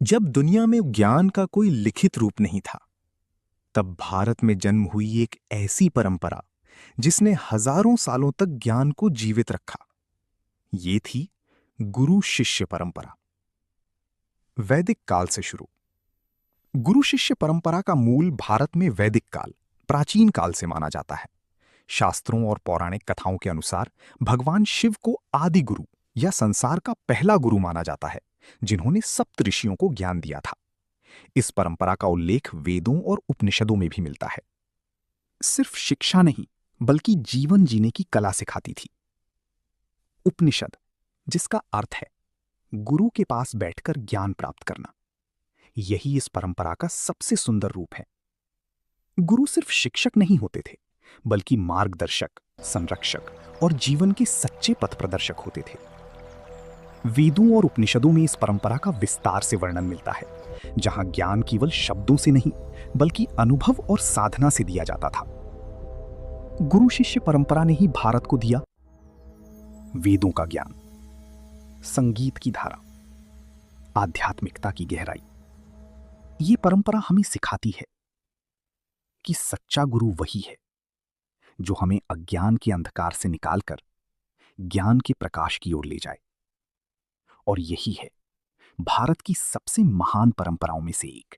जब दुनिया में ज्ञान का कोई लिखित रूप नहीं था, तब भारत में जन्म हुई एक ऐसी परंपरा जिसने हजारों सालों तक ज्ञान को जीवित रखा। ये थी गुरु शिष्य परंपरा। वैदिक काल से शुरू। गुरु शिष्य परंपरा का मूल भारत में वैदिक काल, प्राचीन काल से माना जाता है। शास्त्रों और पौराणिक कथाओं के अनुसार भगवान शिव को आदि गुरु या संसार का पहला गुरु माना जाता है, जिन्होंने सप्त ऋषियों को ज्ञान दिया था। इस परंपरा का उल्लेख वेदों और उपनिषदों में भी मिलता है। सिर्फ शिक्षा नहीं, बल्कि जीवन जीने की कला सिखाती थी। उपनिषद, जिसका अर्थ है गुरु के पास बैठकर ज्ञान प्राप्त करना, यही इस परंपरा का सबसे सुंदर रूप है। गुरु सिर्फ शिक्षक नहीं होते थे, बल्कि मार्गदर्शक, संरक्षक और जीवन के सच्चे पथ प्रदर्शक होते थे। वेदों और उपनिषदों में इस परंपरा का विस्तार से वर्णन मिलता है, जहां ज्ञान केवल शब्दों से नहीं, बल्कि अनुभव और साधना से दिया जाता था। गुरु शिष्य परंपरा ने ही भारत को दिया वेदों का ज्ञान, संगीत की धारा, आध्यात्मिकता की गहराई। ये परंपरा हमें सिखाती है कि सच्चा गुरु वही है जो हमें अज्ञान के अंधकार से निकालकर ज्ञान के प्रकाश की ओर ले जाए। और यही है भारत की सबसे महान परंपराओं में से एक।